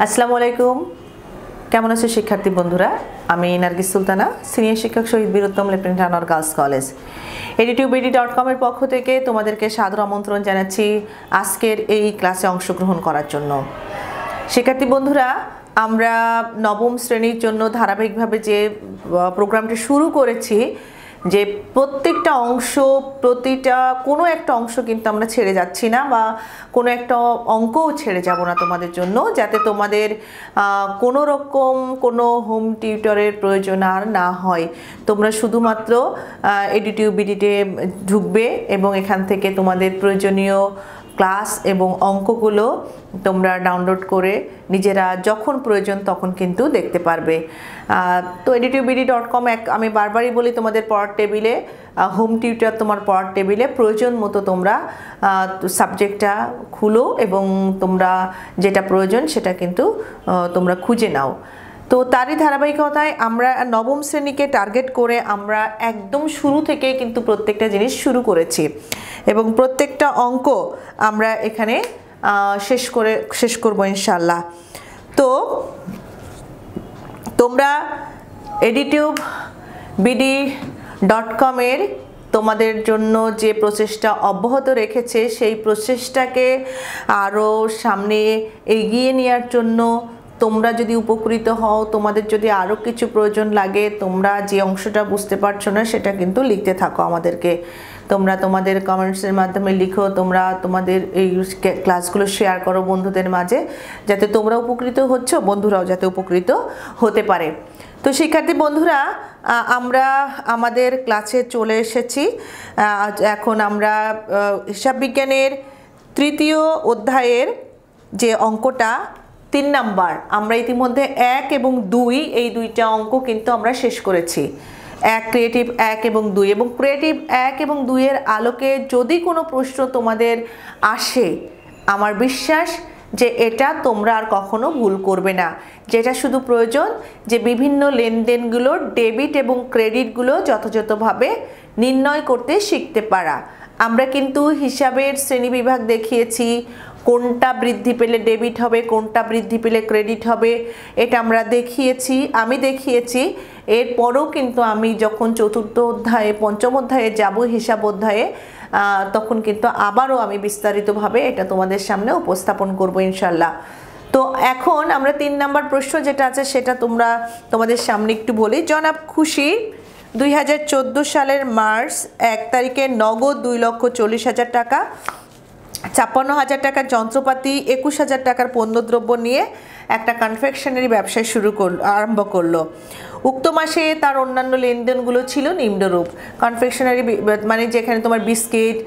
আসসালামু আলাইকুম। কেমন আছে শিক্ষার্থী বন্ধুরা? আমি নার্গিস সুলতানা, সিনিয়র শিক্ষক শহীদ বীরোত্তম lieutenant Anwar girls college. editubedi.com এর পক্ষ থেকে তোমাদেরকে সাদর আমন্ত্রণ জানাচ্ছি আজকের এই ক্লাসে অংশগ্রহণ করার জন্য। শিক্ষার্থী বন্ধুরা, আমরা নবম শ্রেণীর জন্য ধারাবাহিকভাবে যে প্রোগ্রামটি শুরু করেছি, যে প্রত্যেকটা অংশ, প্রতিটা কোনো একটা অংশ কিন্তু আমরা ছেড়ে যাচ্ছি না, বা কোনো একটা অঙ্কও ছেড়ে যাব না তোমাদের জন্য, যাতে তোমাদের কোনো রকম কোনো হোম টিউটরের প্রয়োজন আর না হয়। তোমরা শুধুমাত্র editubedi-তে ঢুকবে এবং এখান থেকে তোমাদের প্রয়োজনীয় ক্লাস এবং অঙ্কগুলো তোমরা ডাউনলোড করে নিজেরা যখন প্রয়োজন তখন কিন্তু দেখতে পারবে। তো editubedi.com আমি বারবারই বলি, তোমাদের পড়ার টেবিলে হোম টিউটর তোমার পড়ার টেবিলে প্রয়োজন মতো তোমরা সাবজেক্টটা খুলো এবং তোমরা যেটা প্রয়োজন সেটা কিন্তু তোমরা খুঁজে নাও। তো তারই ধারাবাহিকতায় আমরা নবম শ্রেণীকে টার্গেট করে আমরা একদম শুরু থেকে কিন্তু প্রত্যেকটা জিনিস শুরু করেছি এবং প্রত্যেকটা অঙ্ক আমরা এখানে শেষ করব ইনশাল্লাহ। তো তোমরা editubedi.com এর তোমাদের জন্য যে প্রচেষ্টা অব্যাহত রেখেছে, সেই প্রচেষ্টাকে আরও সামনে এগিয়ে নেওয়ার জন্য তোমরা যদি উপকৃত হও, তোমাদের যদি আরও কিছু প্রয়োজন লাগে, তোমরা যে অংশটা বুঝতে পারছো না সেটা কিন্তু লিখতে থাকো আমাদেরকে। তোমরা তোমাদের কমেন্টসের মাধ্যমে লিখো, তোমরা তোমাদের এই ক্লাসগুলো শেয়ার করো বন্ধুদের মাঝে, যাতে তোমরা উপকৃত হচ্ছ, বন্ধুরাও যাতে উপকৃত হতে পারে। তো শিক্ষার্থী বন্ধুরা, আমরা আমাদের ক্লাসে চলে এসেছি। এখন আমরা হিসাব বিজ্ঞানের তৃতীয় অধ্যায়ের যে অঙ্কটা 3 নাম্বার, আমরা ইতিমধ্যে 1 এবং 2 এই দুইটা অঙ্ক কিন্তু আমরা শেষ করেছি। ক্রিয়েটিভ 1 এবং 2, এবং ক্রিয়েটিভ 1 এবং 2 এর আলোকে যদি কোনো প্রশ্ন তোমাদের আসে, আমার বিশ্বাস যে এটা তোমরা আর কখনো ভুল করবে না। যেটা শুধু প্রয়োজন যে বিভিন্ন লেনদেনগুলোর ডেবিট এবং ক্রেডিটগুলো যথাযথভাবে নির্ণয় করতে শিখতে পারা। আমরা কিন্তু হিসাবের শ্রেণীবিভাগ দেখিয়েছি, কোনটা বৃদ্ধি পেলে ডেবিট হবে, কোনটা বৃদ্ধি পেলে ক্রেডিট হবে, এটা আমরা দেখিয়েছি, আমি দেখিয়েছি। এরপরও কিন্তু আমি যখন চতুর্থ অধ্যায়ে, পঞ্চম অধ্যায়ে যাব, হিসাব অধ্যায়ে, তখন কিন্তু আবারও আমি বিস্তারিতভাবে এটা তোমাদের সামনে উপস্থাপন করব ইনশাল্লাহ। তো এখন আমরা 3 নাম্বার প্রশ্ন যেটা আছে সেটা তোমাদের সামনে একটু বলি। জনাব খুশি 2014 সালের মার্চ 1 তারিখে নগদ 2,40,000 টাকা, 56,000 টাকার যন্ত্রপাতি, 21,000 টাকার পণ্যদ্রব্য নিয়ে একটা কনফেকশনারি ব্যবসা আরম্ভ করলো। উক্ত মাসে তার অন্যান্য লেনদেনগুলো ছিল নিম্নরূপ। কনফেকশনারি মানে যেখানে তোমার বিস্কিট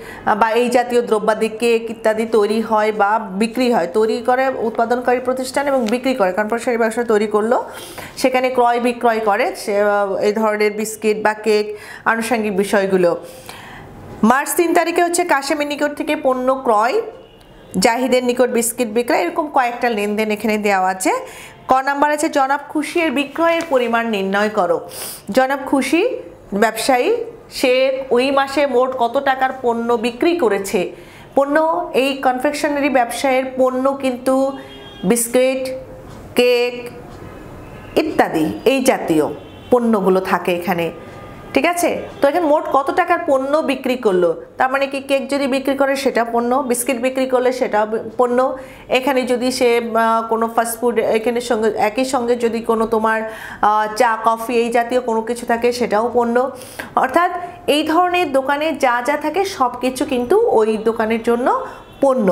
বা এই জাতীয় দ্রব্যাদি, কেক ইত্যাদি তৈরি হয় বা বিক্রি হয়, তৈরি করে উৎপাদনকারী প্রতিষ্ঠান এবং বিক্রি করে, কনফেকশনারি ব্যবসা তৈরি করলো, সেখানে ক্রয় বিক্রয় করে এই ধরনের বিস্কিট বা কেক আনুষঙ্গিক বিষয়গুলো। মার্চ 3 তারিখে হচ্ছে কাশেমের নিকট থেকে পণ্য ক্রয়, জাহিদের নিকট বিস্কিট বিক্রয়, এরকম কয়েকটা লেনদেন এখানে দেওয়া আছে। ক নাম্বার আছে জনাব খুশি এর বিক্রয়ের পরিমাণ নির্ণয় করো। জনাব খুশি ব্যবসায়ী, সে ওই মাসে মোট কত টাকার পণ্য বিক্রি করেছে। পণ্য, এই কনফেকশনারি ব্যবসায়ের পণ্য কিন্তু বিস্কিট, কেক ইত্যাদি এই জাতীয় পণ্যগুলো থাকে এখানে, ঠিক আছে? তো এখানে মোট কত টাকার পণ্য বিক্রি করলো, তার মানে কি কেক যদি বিক্রি করে সেটা পণ্য, বিস্কিট বিক্রি করলে সেটা পণ্য। এখানে যদি সে কোনো ফাস্টফুড, এখানে সঙ্গে একই সঙ্গে যদি কোনো তোমার চা কফি এই জাতীয় কোনো কিছু থাকে সেটাও পণ্য। অর্থাৎ এই ধরনের দোকানে যা যা থাকে সব কিছু কিন্তু ওই দোকানের জন্য পণ্য।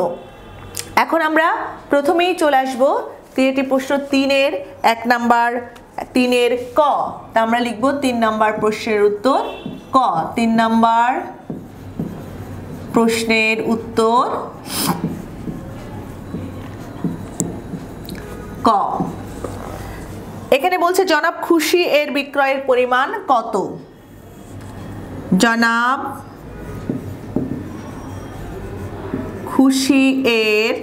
এখন আমরা প্রথমেই চলে আসবো ক্রিয়েটিভ প্রশ্ন 3-এর 1 নাম্বার, 3-এর ক। তা আমরা লিখব 3 নাম্বার প্রশ্নের উত্তর ক। 3 নাম্বার প্রশ্নের উত্তর ক। এখানে বলছে জনাব খুশি এর বিক্রয়ের পরিমাণ কত। জনাব খুশি এর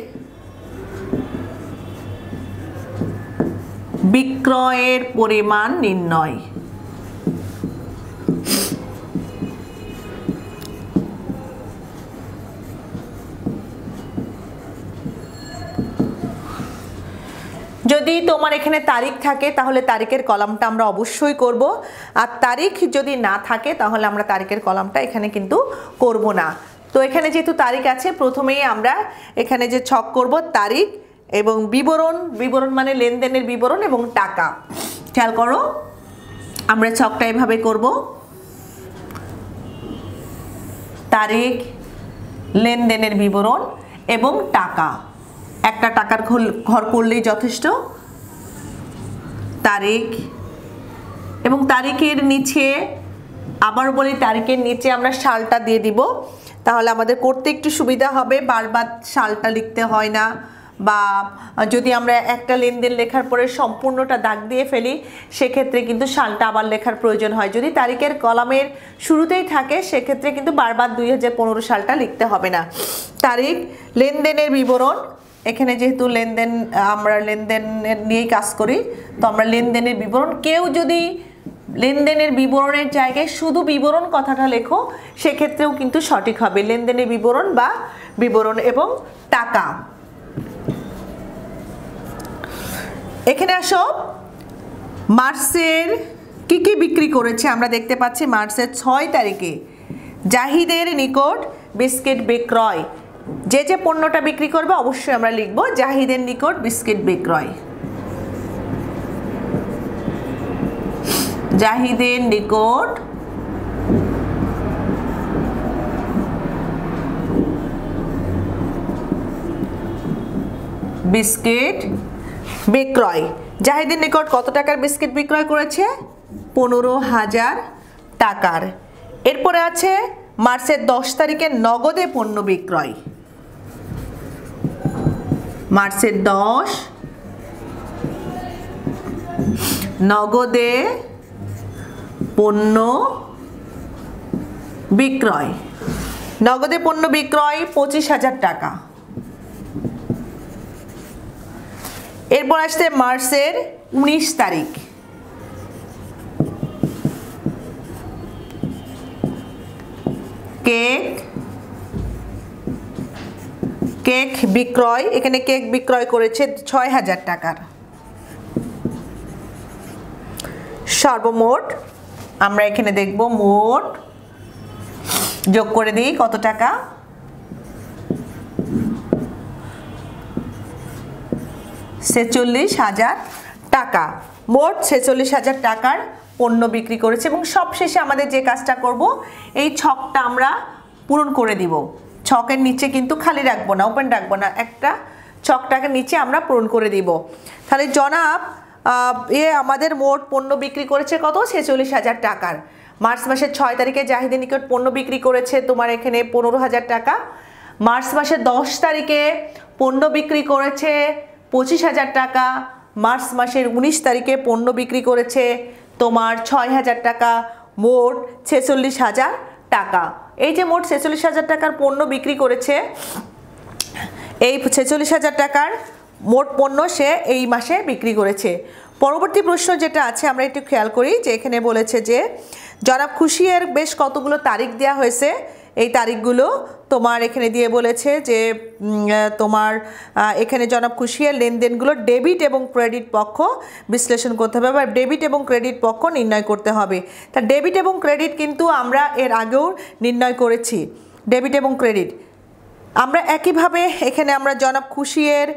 বিক্রয়ের পরিমাণ নির্ণয়। যদি তোমার এখানে তারিখ থাকে তাহলে তারিখের কলামটা আমরা অবশ্যই করব, আর তারিখ যদি না থাকে তাহলে আমরা তারিখের কলামটা এখানে কিন্তু করব না। তো এখানে যেহেতু তারিখ আছে, প্রথমেই আমরা এখানে যে ছক করব তারিখ এবং বিবরণ, বিবরণ মানে লেনদেনের বিবরণ এবং টাকা। খেয়াল করো, আমরা ছকটা এভাবে করব, তারিখ, লেনদেনের বিবরণ এবং টাকা। একটা টাকার ঘর করলেই যথেষ্ট। তারিখ এবং তারিখের নিচে, আবার বলি তারিখের নিচে আমরা সালটা দিয়ে দিব, তাহলে আমাদের করতে একটু সুবিধা হবে, বারবার সালটা লিখতে হয় না। বা যদি আমরা একটা লেনদেন লেখার পরে সম্পূর্ণটা দাগ দিয়ে ফেলি, সেক্ষেত্রে কিন্তু সালটা আবার লেখার প্রয়োজন হয়। যদি তারিখের কলামের শুরুতেই থাকে সেক্ষেত্রে কিন্তু বারবার 2015 সালটা লিখতে হবে না। তারিখ, লেনদেনের বিবরণ, এখানে যেহেতু লেনদেন, আমরা লেনদেনের নিয়েই কাজ করি, তো আমরা লেনদেনের বিবরণ, কেউ যদি লেনদেনের বিবরণের জায়গায় শুধু বিবরণ কথাটা লেখো সেক্ষেত্রেও কিন্তু সঠিক হবে, লেনদেনের বিবরণ বা বিবরণ এবং টাকা। এখানে আসো, মার্চের কি কি বিক্রি করেছে আমরা দেখতে পাচ্ছি। মার্চের 6 তারিখে জাহিদের নিকট বিস্কিট বিক্রয়, যে যে পণ্যটা বিক্রি করবে অবশ্যই আমরা লিখব জাহিদের নিকট বিস্কিট বিক্রয়। জাহিদের নিকট বিস্কিট বিক্রয়। জাহিদের নিকট কত টাকার বিস্কিট বিক্রয় করেছে? 15,000 টাকার। এরপরে আছে মার্চের 10 তারিখে নগদে পণ্য বিক্রয়। মার্চের 10 নগদে পণ্য বিক্রয়। নগদে পণ্য বিক্রয় 25,000 টাকা। এরপর আসছে মার্চের 19 তারিখ, কেক বিক্রয়। এখানে কেক বিক্রয় করেছে 6,000 টাকার। সর্বমোট আমরা এখানে দেখব, মোট যোগ করে দিই কত টাকা, 46,000 টাকা। মোট 46,000 টাকার পণ্য বিক্রি করেছে। এবং সবশেষে আমাদের যে কাজটা করব, এই ছকটা আমরা পূরণ করে দিব। ছকের নিচে কিন্তু খালি রাখবো না, ওপেন রাখবো না, একটা ছকটাকে নিচে আমরা পূরণ করে দিব। তাহলে জনাব আমাদের মোট পণ্য বিক্রি করেছে কত? 46,000 টাকার। মার্চ মাসের 6 তারিখে জাহিদের নিকট পণ্য বিক্রি করেছে তোমার এখানে 15,000 টাকা। মার্চ মাসের 10 তারিখে পণ্য বিক্রি করেছে 25,000 টাকা। মার্চ মাসের 19 তারিখে পণ্য বিক্রি করেছে তোমার 6,000 টাকা। মোট 46,000 টাকা। এই যে মোট 46,000 টাকার পণ্য বিক্রি করেছে, এই 46,000 টাকার মোট পণ্য সে এই মাসে বিক্রি করেছে। পরবর্তী প্রশ্ন যেটা আছে আমরা একটু খেয়াল করি, যে এখানে বলেছে যে জনাব খুশিয়ের বেশ কতগুলো তারিখ দেওয়া হয়েছে। এই তারিখগুলো তোমার এখানে দিয়ে বলেছে যে তোমার এখানে জনাব খুশিয়ের লেনদেনগুলো ডেবিট এবং ক্রেডিট পক্ষ বিশ্লেষণ করতে হবে, বা ডেবিট এবং ক্রেডিট পক্ষ নির্ণয় করতে হবে। তা ডেবিট এবং ক্রেডিট কিন্তু আমরা এর আগেও নির্ণয় করেছি। ডেবিট এবং ক্রেডিট আমরা একইভাবে এখানে আমরা জনাব খুশিয়ের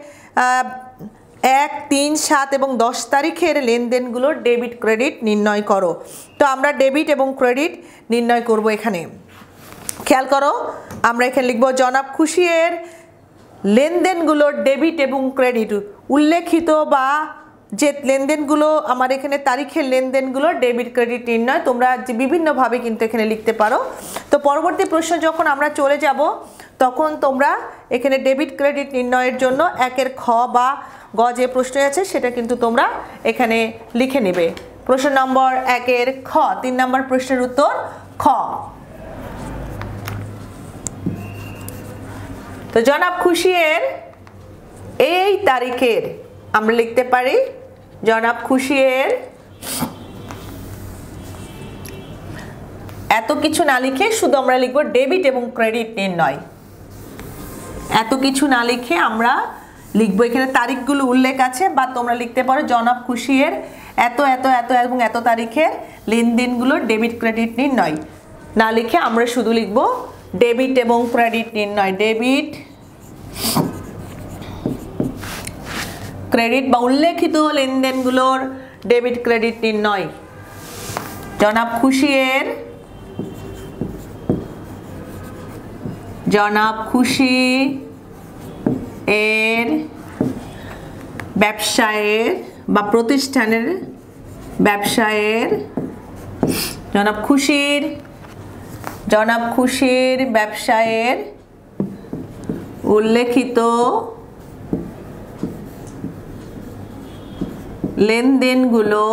1, 3, 7 এবং 10 তারিখের লেনদেনগুলো ডেবিট ক্রেডিট নির্ণয় করো। তো আমরা ডেবিট এবং ক্রেডিট নির্ণয় করব। এখানে খেয়াল করো, আমরা এখানে লিখব জনাব খুশিয়ের লেনদেনগুলো ডেবিট এবং ক্রেডিট উল্লেখিত, বা যে লেনদেনগুলো আমার এখানে তারিখের লেনদেনগুলো ডেবিট ক্রেডিট নির্ণয়, তোমরা যে বিভিন্নভাবে কিন্তু এখানে লিখতে পারো। তো পরবর্তী প্রশ্ন যখন আমরা চলে যাব তখন তোমরা এখানে ডেবিট ক্রেডিট নির্ণয়ের জন্য 1-এর খ বা গ যে প্রশ্ন আছে সেটা কিন্তু তোমরা এখানে লিখে নেবে। প্রশ্ন নম্বর 1-এর খ, 3 নম্বর প্রশ্নের উত্তর খ। তো জনাব খুশিয়ের এই তারিখের আমরা লিখতে পারি, জনাব খুশিয়ের এত কিছু না লিখে শুধু আমরা লিখব ডেবিট এবং ক্রেডিট নির্ণয়। এত কিছু না লিখে আমরা লিখবো, এখানে তারিখগুলো উল্লেখ আছে, বা তোমরা লিখতে পারো জনাব খুশির এত এত এত এবং এত তারিখের লেনদেনগুলোর ডেবিট ক্রেডিট নির্ণয়। না লিখে আমরা শুধু লিখবো ডেবিট এবং ক্রেডিট নির্ণয়, ডেবিট ক্রেডিট বা উল্লেখিত লেনদেনগুলোর ডেবিট ক্রেডিট নির্ণয়। জনাব খুশি এর ব্যবসায়ের বা প্রতিষ্ঠানের জনাব খুশির ব্যবসায়ের উল্লেখিত লেনদেনগুলো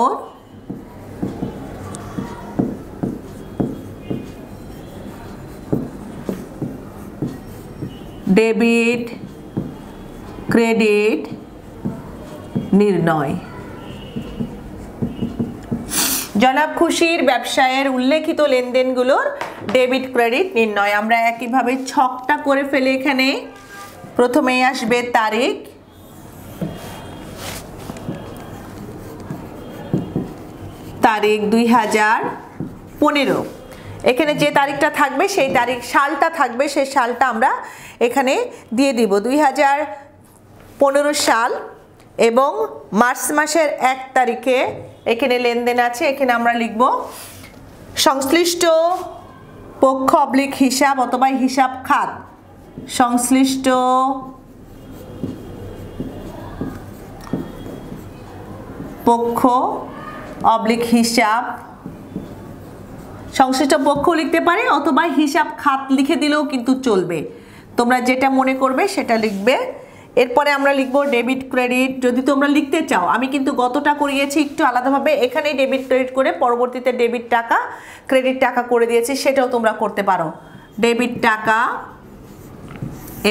ডেবিট ক্রেডিট নির্ণয়। জনাব খুশির ব্যবসায়ের উল্লেখিত লেনদেনগুলোর ডেবিট ক্রেডিট নির্ণয়। আমরা একইভাবে ছকটা করে ফেলে, এখানে প্রথমেই আসবে তারিখ, তারিখ 2015। এখানে যে তারিখটা থাকবে সেই তারিখ, সালটা থাকবে সেই সালটা আমরা এখানে দিয়ে দিব 2015 সাল। এবং মার্চ মাসের 1 তারিখে এখানে লেনদেন আছে, এখানে আমরা লিখব সংশ্লিষ্ট পক্ষ অবলিক হিসাব অথবা হিসাব খাত, সংশ্লিষ্ট পক্ষ অবলিক হিসাব, সংশ্লিষ্ট পক্ষ লিখতে পারে অথবা হিসাব খাত লিখে দিলেও কিন্তু চলবে, তোমরা যেটা মনে করবে সেটা লিখবে। এরপরে আমরা লিখব ডেবিট ক্রেডিট। যদি তোমরা লিখতে চাও, আমি কিন্তু গতটা করিয়েছি একটু আলাদাভাবে, এখানেই ডেবিট ক্রেডিট করে পরবর্তীতে ডেবিট টাকা ক্রেডিট টাকা করে দিয়েছি, সেটাও তোমরা করতে পারো। ডেবিট টাকা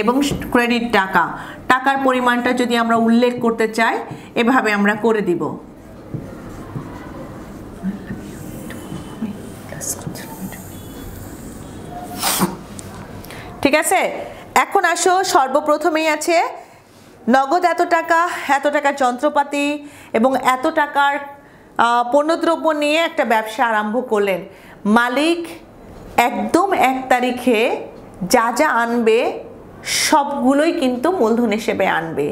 এবং ক্রেডিট টাকা, টাকার পরিমাণটা যদি আমরা উল্লেখ করতে চাই এভাবে আমরা করে দিব। ঠিক আছে, এখন আসো সর্বপ্রথমেই আছে নগদ এত টাকার যন্ত্রপাতি এবং এত টাকার পণ্যদ্রব্য নিয়ে একটা ব্যবসা আরম্ভ করলেন। মালিক একদম 1 তারিখে যা যা আনবে সবগুলোই কিন্তু মূলধন হিসেবে আনবে।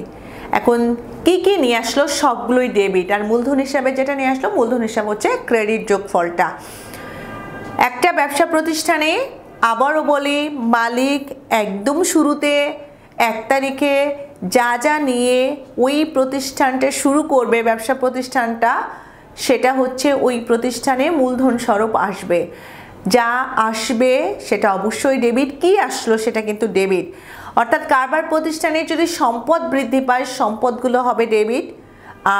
এখন কি কি নিয়ে আসলো সবগুলোই ডেবিট, আর মূলধন হিসাবে যেটা নিয়ে আসলো মূলধন হিসাব হচ্ছে ক্রেডিট যোগফলটা। একটা ব্যবসা প্রতিষ্ঠানে আবারও বলি, মালিক একদম শুরুতে 1 তারিখে যা যা নিয়ে ওই প্রতিষ্ঠানটা শুরু করবে, ব্যবসা প্রতিষ্ঠানটা, সেটা হচ্ছে ওই প্রতিষ্ঠানে মূলধন স্বরূপ আসবে। যা আসবে সেটা অবশ্যই ডেবিট, কি আসলো সেটা কিন্তু ডেবিট। অর্থাৎ কারবার প্রতিষ্ঠানে যদি সম্পদ বৃদ্ধি পায় সম্পদগুলো হবে ডেবিট,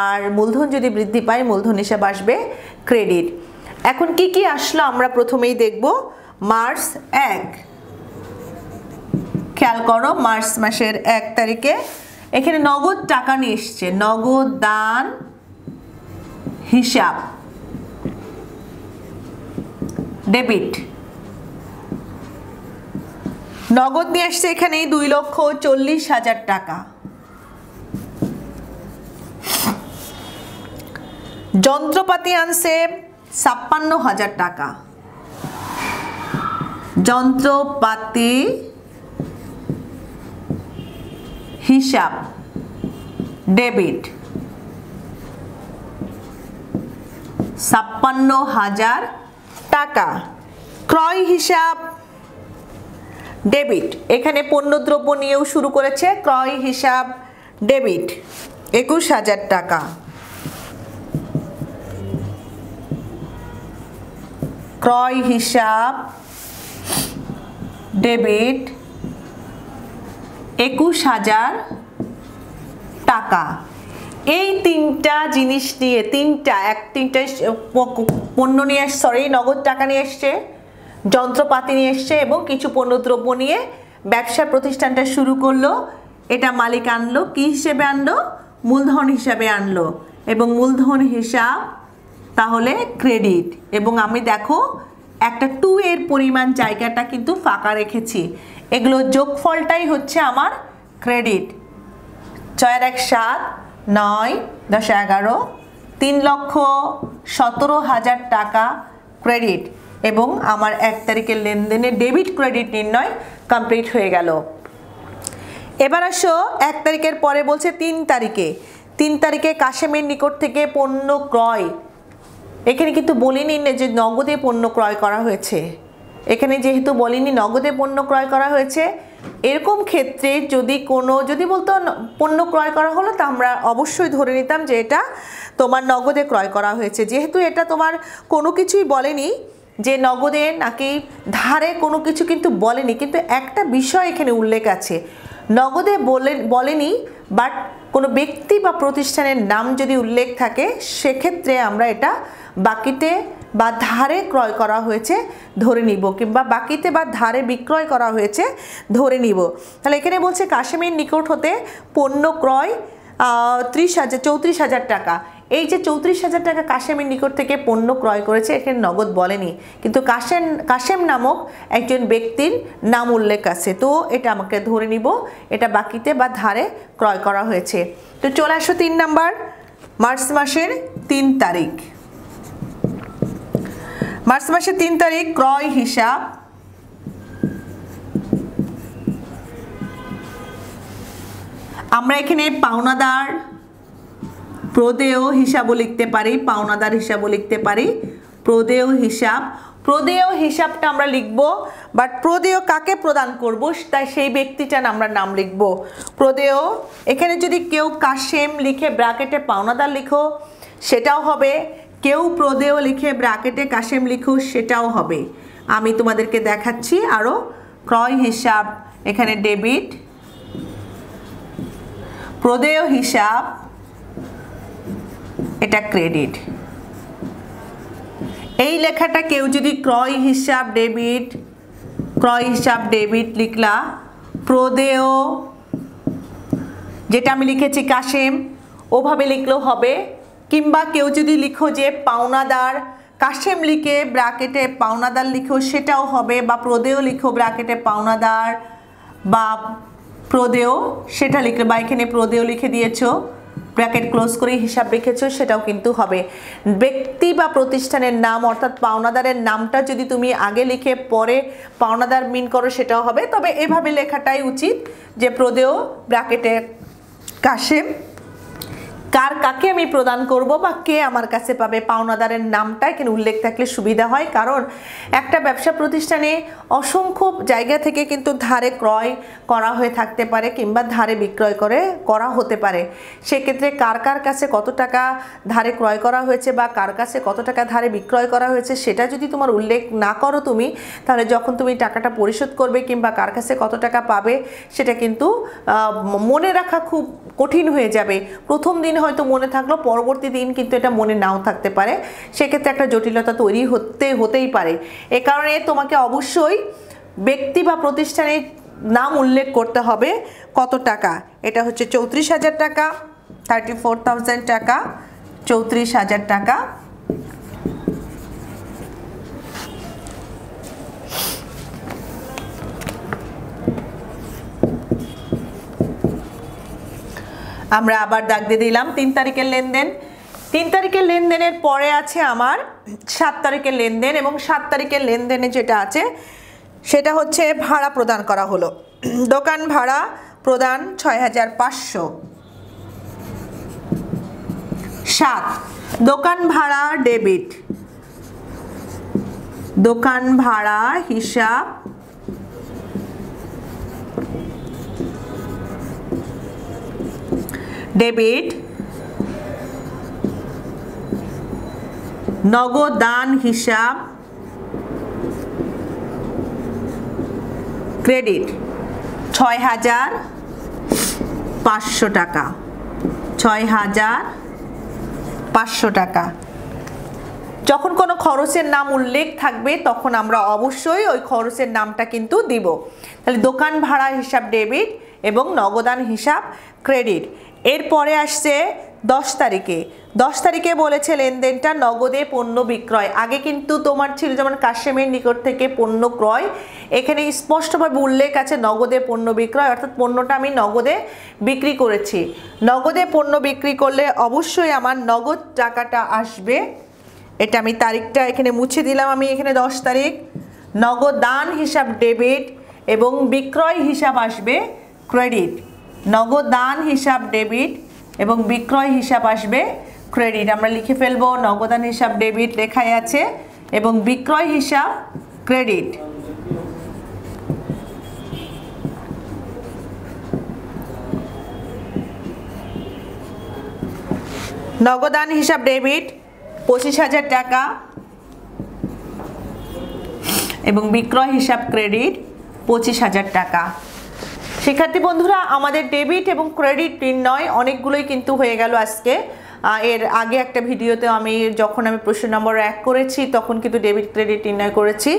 আর মূলধন যদি বৃদ্ধি পায় মূলধন হিসাব আসবে ক্রেডিট। এখন কি কি আসলো আমরা প্রথমেই দেখব। মার্চ 1, খেয়াল করো, মার্চ মাসের 1 তারিখে এখানে নগদ টাকা নিয়ে এসছে, নগদ দান হিসাব ডেবিট। নগদ নিয়ে আসছে এখানে 2,40,000 টাকা। যন্ত্রপাতি আনছে 56,000 টাকা, যন্ত্রপাতি হিসাব ডেবিট 56,000 টাকা। ক্রয় হিসাব ডেবিট, এখানে পণ্যদ্রব্য নিয়েও শুরু করেছে, ক্রয় হিসাব ডেবিট 21,000 টাকা। ক্রয় হিসাব ডেবিট 21,000 টাকা। এই তিনটা জিনিস নিয়ে তিনটা পণ্য নিয়ে নগদ টাকা নিয়ে এসছে, যন্ত্রপাতি নিয়ে এসছে এবং কিছু পণ্যদ্রব্য নিয়ে ব্যবসা প্রতিষ্ঠানটা শুরু করলো। এটা মালিক আনলো, কি হিসেবে আনলো? মূলধন হিসাবে আনলো, এবং মূলধন হিসাব তাহলে ক্রেডিট। এবং আমি দেখো একটা 2 এর পরিমাণ জায়গাটা কিন্তু ফাঁকা রেখেছি, এগুলো যোগফলটাই হচ্ছে আমার ক্রেডিট। 6 1 7 9 10 11 3,17,000 টাকা ক্রেডিট এবং আমার 1 তারিখের লেনদেনে ডেবিট ক্রেডিট নির্ণয় কমপ্লিট হয়ে গেল। এবার আসো 1 তারিখের পরে বলছে 3 তারিখে কাশেমের নিকট থেকে পণ্য ক্রয়। এখানে কিন্তু বলিনি যে নগদে পণ্য ক্রয় করা হয়েছে, এখানে যেহেতু বলিনি নগদে পণ্য ক্রয় করা হয়েছে, এরকম ক্ষেত্রে যদি বলতো পণ্য ক্রয় করা হলো তা আমরা অবশ্যই ধরে নিতাম যে এটা তোমার নগদে ক্রয় করা হয়েছে। যেহেতু এটা তোমার কোনো কিছুই বলেনি যে নগদে নাকি ধারে, কোনো কিছু কিন্তু বলেনি, কিন্তু একটা বিষয় এখানে উল্লেখ আছে, নগদে বলেনি বাট কোনো ব্যক্তি বা প্রতিষ্ঠানের নাম যদি উল্লেখ থাকে সেক্ষেত্রে আমরা এটা বাকিতে বা ধারে ক্রয় করা হয়েছে ধরে নিব, কিংবা বাকিতে বা ধারে বিক্রয় করা হয়েছে ধরে নিব। তাহলে এখানে বলছে কাশেমের নিকট হতে পণ্য ক্রয় 34,000 টাকা। এই যে 34,000 টাকা কাশেমের নিকট থেকে পণ্য ক্রয় করেছে, এখানে নগদ বলেনি, কিন্তু কাশেম নামক একজন ব্যক্তির নাম উল্লেখ আছে, তো এটা আমাকে ধরে নিব এটা বাকিতে বা ধারে ক্রয় করা হয়েছে। তো চলে আসো 3 নাম্বার, মার্চ মাসের 3 তারিখ। মার্চ মাসের 3 তারিখ ক্রয় হিসাব। আমরা এখানে পাওনাদার প্রদেয় হিসাবও লিখতে পারি, পাওনাদার হিসাবও লিখতে পারি, প্রদেয় হিসাব। প্রদেয় হিসাবটা আমরা লিখব, বাট প্রদেয় কাকে প্রদান করব তাই সেই ব্যক্তিটার আমরা নাম লিখব প্রদেয়। এখানে যদি কেউ কাশেম লিখে ব্র্যাকেটে পাওনাদার লিখো সেটাও হবে, কেউ প্রদেয় লিখে ব্র্যাকেটে কাশেম লিখো সেটাও হবে। আমি তোমাদেরকে দেখাচ্ছি আরও। ক্রয় হিসাব এখানে ডেবিট, প্রদেয় হিসাব এটা ক্রেডিট। এই লেখাটা কেউ যদি ক্রয় হিসাব ডেবিট লিখলা, প্রদেয় যেটা আমি লিখেছি কাশেম ওভাবে লিখলেও হবে, কিংবা কেউ যদি লিখো যে পাওনাদার, কাশেম লিখে ব্র্যাকেটে পাওনাদার লিখো সেটাও হবে, বা প্রদেয় লিখো ব্র্যাকেটে পাওনাদার বা প্রদেয় সেটা লিখলে, বা এখানে প্রদেয় লিখে দিয়েছো ব্র্যাকেট ক্লোজ করে হিসাব রেখেছো সেটাও কিন্তু হবে। ব্যক্তি বা প্রতিষ্ঠানের নাম অর্থাৎ পাওনাদারের নামটা যদি তুমি আগে লিখে পরে পাওনাদার মিন করো সেটাও হবে, তবে এভাবে লেখাটাই উচিত যে প্রদেয় ব্র্যাকেটে কাশেম, কাকে আমি প্রদান করব বা কে আমার কাছে পাবে পাওনাদারের নামটা এখানে উল্লেখ থাকলে সুবিধা হয়। কারণ একটা ব্যবসা প্রতিষ্ঠানে অসংখ্য জায়গা থেকে কিন্তু ধারে ক্রয় করা হয়ে থাকতে পারে কিংবা ধারে বিক্রয় করা হতে পারে, সেক্ষেত্রে কার কাছে কত টাকা ধারে ক্রয় করা হয়েছে বা কার কাছে কত টাকা ধারে বিক্রয় করা হয়েছে সেটা যদি তোমার উল্লেখ না করো তুমি, তাহলে যখন তুমি টাকাটা পরিশোধ করবে কিংবা কার কাছে কত টাকা পাবে সেটা কিন্তু মনে রাখা খুব কঠিন হয়ে যাবে। প্রথম দিন হয়তো মনে থাকলো, পরবর্তী দিন কিন্তু এটা মনে নাও থাকতে পারে, সেক্ষেত্রে একটা জটিলতা তৈরি হতেই পারে। এ কারণে তোমাকে অবশ্যই ব্যক্তি বা প্রতিষ্ঠানের নাম উল্লেখ করতে হবে কত টাকা। এটা হচ্ছে 34,000 টাকা, 34,000 টাকা, 34,000 টাকা। আমরা আবার দাগ দিয়ে দিলাম 3 তারিখের লেনদেন। 3 তারিখের লেনদেনের পরে আছে আমার 7 তারিখের লেনদেন, এবং 7 তারিখের লেনদেনে যেটা আছে সেটা হচ্ছে ভাড়া প্রদান করা হলো। দোকান ভাড়া প্রদান 6,500। 7 দোকান ভাড়া ডেবিট, দোকান ভাড়া হিসাব ডেবিট, নগদান হিসাব ক্রেডিট 6,500 টাকা, 6,500 টাকা। যখন কোনো খরচের নাম উল্লেখ থাকবে তখন আমরা অবশ্যই ওই খরচের নামটা কিন্তু দিব। তাহলে দোকান ভাড়া হিসাব ডেবিট এবং নগদান হিসাব ক্রেডিট। এরপরে আসছে 10 তারিখে বলেছে লেনদেনটা নগদে পণ্য বিক্রয়। আগে কিন্তু তোমার ছিল যেমন কাশেমের নিকট থেকে পণ্য ক্রয়, এখানে স্পষ্টভাবে উল্লেখ আছে নগদে পণ্য বিক্রয়, অর্থাৎ পণ্যটা আমি নগদে বিক্রি করেছি। নগদে পণ্য বিক্রি করলে অবশ্যই আমার নগদ টাকাটা আসবে। এটা আমি তারিখটা এখানে মুছে দিলাম, আমি এখানে 10 তারিখ। নগদ দান হিসাব ডেবিট এবং বিক্রয় হিসাব আসবে ক্রেডিট। নগদ দান হিসাব ডেবিট এবং বিক্রয় হিসাব আসবে ক্রেডিট। আমরা লিখে ফেলবো নগদান হিসাব ডেবিট লেখাই আছে এবং বিক্রয় হিসাব ক্রেডিট। নগদান হিসাব ডেবিট 25,000 টাকা এবং বিক্রয় হিসাব ক্রেডিট 25,000 টাকা। শিক্ষার্থী বন্ধুরা, আমাদের ডেবিট এবং ক্রেডিট নির্ণয় অনেকগুলোই কিন্তু হয়ে গেল আজকে। এর আগে একটা ভিডিওতে যখন আমি প্রশ্ন নম্বর 1 করেছি তখন কিন্তু ডেবিট ক্রেডিট নির্ণয় করেছি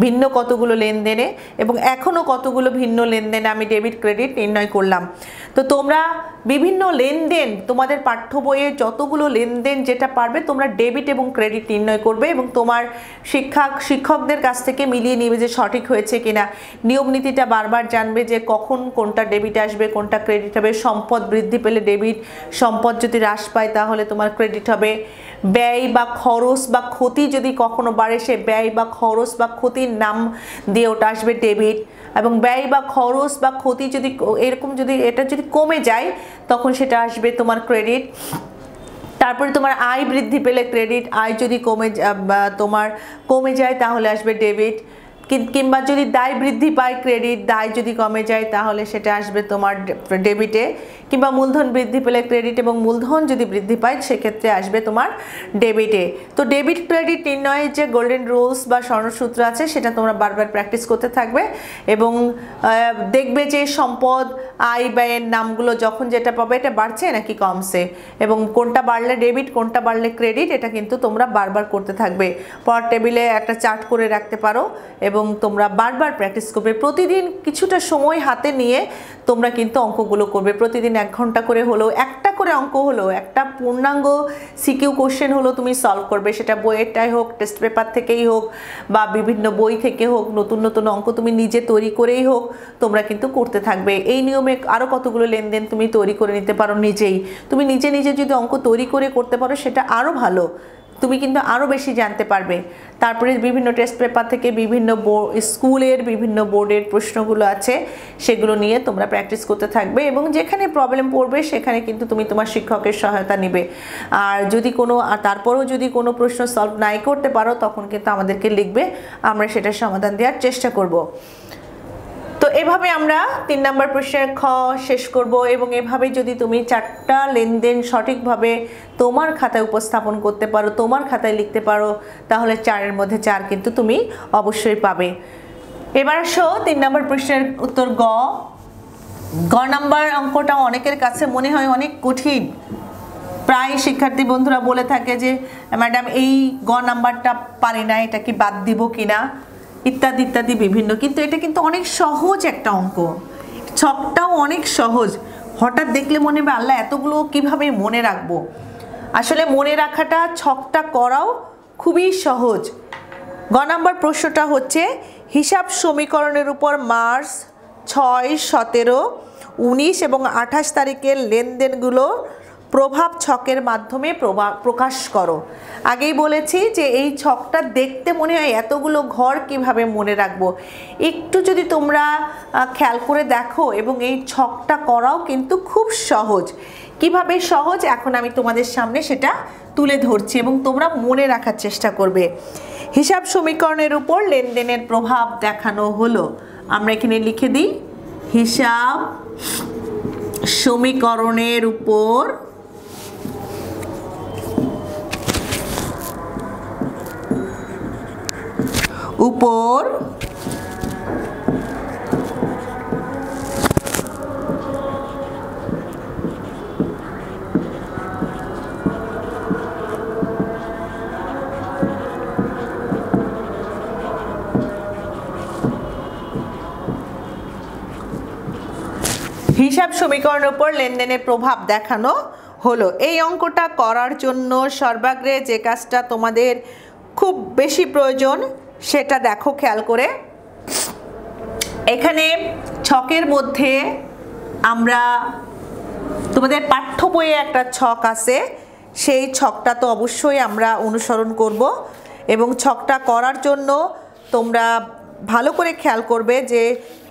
ভিন্ন কতগুলো লেনদেনে, এবং এখনও কতগুলো ভিন্ন লেনদেনে আমি ডেবিট ক্রেডিট নির্ণয় করলাম। তো তোমরা বিভিন্ন লেনদেন, তোমাদের পাঠ্য বইয়ে যতগুলো লেনদেন যেটা পারবে তোমরা ডেবিট এবং ক্রেডিট নির্ণয় করবে এবং তোমার শিক্ষকদের কাছ থেকে মিলিয়ে নিবে যে সঠিক হয়েছে কিনা। নিয়ম নীতিটা বারবার জানবে যে কখন কোনটা ডেবিট আসবে কোনটা ক্রেডিট হবে। সম্পদ বৃদ্ধি পেলে ডেবিট, সম্পদ যদি হ্রাস পায় তাহলে তোমার ক্রেডিট হবে। ব্যয় বা খরচ বা ক্ষতি যদি কখনো বাড়ে, সে ব্যয় বা খরচ বা ক্ষতির নাম দিয়ে ওটা আসবে ডেবিট। এবং ব্যয় বা খরচ বা ক্ষতি যদি এরকম এটা যদি কমে যায় তখন সেটা আসবে তোমার ক্রেডিট। তারপরে তোমার আয় বৃদ্ধি পেলে ক্রেডিট, আয় যদি তোমার কমে যায় তাহলে আসবে ডেবিট। কিংবা যদি দায় বৃদ্ধি পায় ক্রেডিট, দায় যদি কমে যায় তাহলে সেটা আসবে তোমার ডেবিটে। কিংবা মূলধন বৃদ্ধি পেলে ক্রেডিট এবং মূলধন যদি বৃদ্ধি পায় সেক্ষেত্রে আসবে তোমার ডেবিটে। তো ডেবিট ক্রেডিট নির্ণয়ের যে গোল্ডেন রুলস বা স্বর্ণসূত্র আছে সেটা তোমরা বারবার প্র্যাকটিস করতে থাকবে এবং দেখবে যে সম্পদ, আয়, ব্যয়ের নামগুলো যখন যেটা পাবে এটা বাড়ছে নাকি কমছে, এবং কোনটা বাড়লে ডেবিট কোনটা বাড়লে ক্রেডিট এটা কিন্তু তোমরা বারবার করতে থাকবে। পড়ার টেবিলে একটা চার্ট করে রাখতে পারো এবং তোমরা বারবার প্র্যাকটিস করবে। প্রতিদিন কিছুটা সময় হাতে নিয়ে তোমরা কিন্তু অঙ্কগুলো করবে। প্রতিদিন 1 ঘন্টা করে হলো, একটা করে অঙ্ক হলো, একটা পূর্ণাঙ্গ সিকিউ কোশ্চেন হলো তুমি সলভ করবে। সেটা বইয়েরটাই হোক, টেস্ট পেপার থেকেই হোক বা বিভিন্ন বই থেকে হোক, নতুন নতুন অঙ্ক তুমি নিজে তৈরি করেই হোক তোমরা কিন্তু করতে থাকবে। এই নিয়মে আরও কতগুলো লেনদেন তুমি তৈরি করে নিতে পারো নিজেই। তুমি নিজে নিজে যদি অঙ্ক তৈরি করে করতে পারো সেটা আরও ভালো, তুমি কিন্তু আরও বেশি জানতে পারবে। তারপরে বিভিন্ন টেস্ট পেপার থেকে বিভিন্ন স্কুলের বিভিন্ন বোর্ডের প্রশ্নগুলো আছে সেগুলো নিয়ে তোমরা প্র্যাকটিস করতে থাকবে এবং যেখানে প্রবলেম পড়বে সেখানে কিন্তু তুমি তোমার শিক্ষকের সহায়তা নেবে। আর তারপরেও যদি কোনো প্রশ্ন সলভ নাই করতে পারো তখন কিন্তু আমাদেরকে লিখবে, আমরা সেটার সমাধান দেওয়ার চেষ্টা করব। তো এভাবে আমরা 3 নম্বর প্রশ্নের খ শেষ করব এবং এভাবে যদি তুমি 4টা লেনদেন সঠিকভাবে তোমার খাতায় উপস্থাপন করতে পারো, তোমার খাতায় লিখতে পারো, তাহলে 4-এর মধ্যে 4 কিন্তু তুমি অবশ্যই পাবে। এবার আসো 3 নম্বর প্রশ্নের উত্তর গ নাম্বার অঙ্কটা অনেকের কাছে মনে হয় অনেক কঠিন। প্রায় শিক্ষার্থী বন্ধুরা বলে থাকে যে ম্যাডাম এই গ নাম্বারটা পারি না, এটা কি বাদ দিব কিনা, ইত্যাদি ইত্যাদি বিভিন্ন। কিন্তু এটা কিন্তু অনেক সহজ একটা অঙ্ক, ছকটাও অনেক সহজ। হঠাৎ দেখলে মনে হবে আল্লাহ এতগুলো কিভাবে মনে রাখবো। আসলে মনে রাখাটা, ছকটা করাও খুবই সহজ। গ নাম্বার প্রশ্নটা হচ্ছে হিসাব সমীকরণের উপর মার্চ 6, 17, 19 এবং 28 তারিখের লেনদেনগুলো প্রভাব ছকের মাধ্যমে প্রকাশ করো। আগেই বলেছি যে এই ছকটা দেখতে মনে হয় এতগুলো ঘর কিভাবে মনে রাখবো। একটু যদি তোমরা খেয়াল করে দেখো এবং এই ছকটা করাও কিন্তু খুব সহজ। কিভাবে সহজ এখন আমি তোমাদের সামনে সেটা তুলে ধরছি এবং তোমরা মনে রাখার চেষ্টা করবে। হিসাব সমীকরণের উপর লেনদেনের প্রভাব দেখানো হলো। আমরা এখানে লিখে দিই হিসাব সমীকরণের উপর হিসাব সমীকরণের উপর লেনদেনের প্রভাব দেখানো হলো। এই অঙ্কটা করার জন্য সর্বাগ্রে যে কাজটা তোমাদের খুব বেশি প্রয়োজন সেটা দেখো খেয়াল করে। এখানে ছকের মধ্যে আমরা তোমাদের পাঠ্য বইয়ে একটা ছক আছে, সেই ছকটা তো অবশ্যই আমরা অনুসরণ করব এবং ছকটা করার জন্য তোমরা ভালো করে খেয়াল করবে যে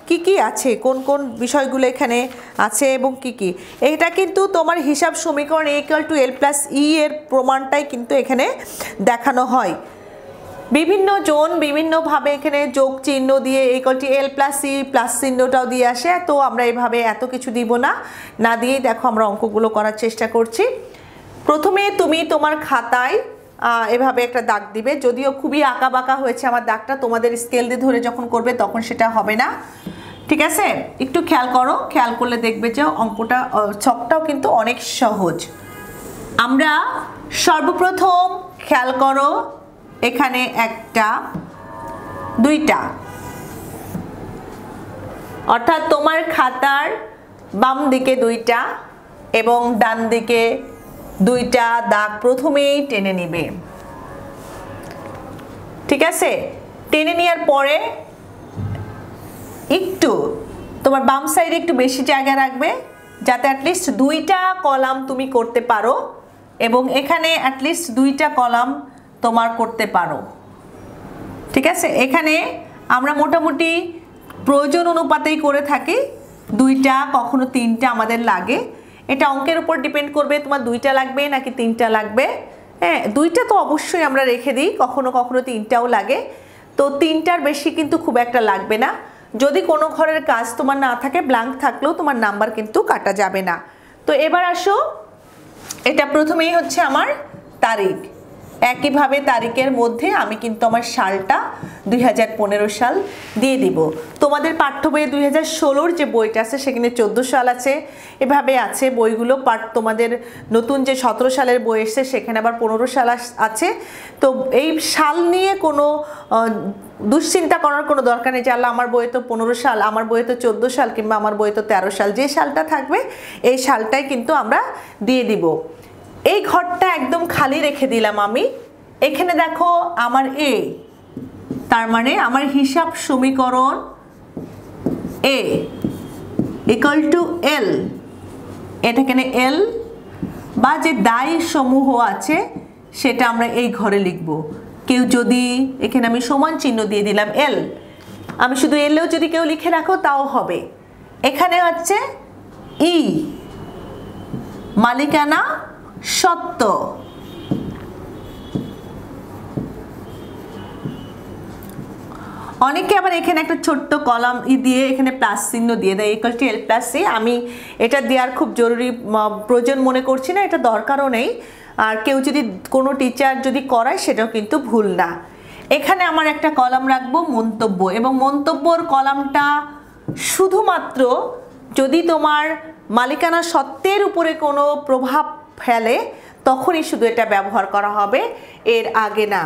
কি কি আছে, কোন কোন বিষয়গুলো এখানে আছে এবং কি কি। এটা কিন্তু তোমার হিসাব সমীকরণ A=L+E এর প্রমাণটাই কিন্তু এখানে দেখানো হয়। বিভিন্ন জন বিভিন্নভাবে এখানে যোগ চিহ্ন দিয়ে A=L+E প্লাস চিহ্নটাও দিয়ে আসে। তো আমরা এভাবে এত কিছু দিব না দিয়েই দেখো আমরা অঙ্কগুলো করার চেষ্টা করছি। প্রথমে তুমি তোমার খাতায় এভাবে একটা দাগ দিবে, যদিও খুবই আঁকা বাঁকা হয়েছে আমার দাগটা, তোমাদের স্কেল দিয়ে ধরে যখন করবে তখন সেটা হবে না, ঠিক আছে? একটু খেয়াল করো, খেয়াল করলে দেখবে যে অঙ্কটা ছকটাও কিন্তু অনেক সহজ। আমরা সর্বপ্রথম খেয়াল করো এখানে একটা দুইটা, অর্থাৎ তোমার খাতার বাম দিকে দুইটা এবং ডান দিকে দুইটা দাগ প্রথমেই টেনে নিবে, ঠিক আছে? টেনে নেওয়ার পরে একটু তোমার বাম সাইডে একটু বেশি জায়গা রাখবে যাতে অ্যাটলিস্ট দুইটা কলাম তুমি করতে পারো এবং এখানে অ্যাটলিস্ট দুইটা কলাম তোমার করতে পারো, ঠিক আছে? এখানে আমরা মোটামুটি প্রয়োজন অনুপাতেই করে থাকি, দুইটা কখনো তিনটা আমাদের লাগে। এটা অঙ্কের উপর ডিপেন্ড করবে তোমার দুইটা লাগবে নাকি তিনটা লাগবে। হ্যাঁ, দুইটা তো অবশ্যই আমরা রেখে দিই, কখনো কখনো তিনটাও লাগে। তো তিনটার বেশি কিন্তু খুব একটা লাগবে না। যদি কোনো ঘরের কাজ তোমার না থাকে, ব্ল্যাঙ্ক থাকলেও তোমার নাম্বার কিন্তু কাটা যাবে না। তো এবার আসো, এটা প্রথমেই হচ্ছে আমার তারিখ। একইভাবে তারিখের মধ্যে আমি কিন্তু আমার সালটা 2015 সাল দিয়ে দিব। তোমাদের পাঠ্য বইয়ে 2016 যে বইটা আছে সেখানে 14 সাল আছে, এভাবে আছে বইগুলো। তোমাদের নতুন যে 17 সালের বই এসছে সেখানে আবার 15 সাল আছে। তো এই সাল নিয়ে কোনো দুশ্চিন্তা করার কোনো দরকার নেই যে আল্লাহ আমার বইয়ে তো 15 সাল, আমার বইয়ে তো 14 সাল, কিংবা আমার বইয়ে তো 13 সাল। যে সালটা থাকবে এই সালটাই কিন্তু আমরা দিয়ে দিব। এই ঘরটা একদম খালি রেখে দিলাম আমি। এখানে দেখো আমার এ, তার মানে আমার হিসাব সমীকরণ A=L, এটা এখানে L বা যে দায় সমূহ আছে সেটা আমরা এই ঘরে লিখব। কেউ যদি এখানে আমি সমান চিহ্ন দিয়ে দিলাম L, আমি শুধু Lও যদি কেউ লিখে রাখো তাও হবে। এখানে হচ্ছে E, মালিকানা সত্ত্ব। অনেকে আবার এখানে একটা ছোট্ট কলাম দিয়ে এখানে প্লাস চিহ্ন দিয়ে দেয় A=L+E। আমি এটা দেওয়ার খুব জরুরি প্রয়োজন মনে করছি না, এটা দরকারও নেই। আর কেউ যদি কোনো টিচার যদি করায় সেটাও কিন্তু ভুল না। এখানে আমার একটা কলাম রাখবো মন্তব্য, এবং মন্তব্যর কলামটা শুধুমাত্র যদি তোমার মালিকানা সত্ত্বের উপরে কোনো প্রভাব ফেলে তখনই শুধু এটা ব্যবহার করা হবে, এর আগে না।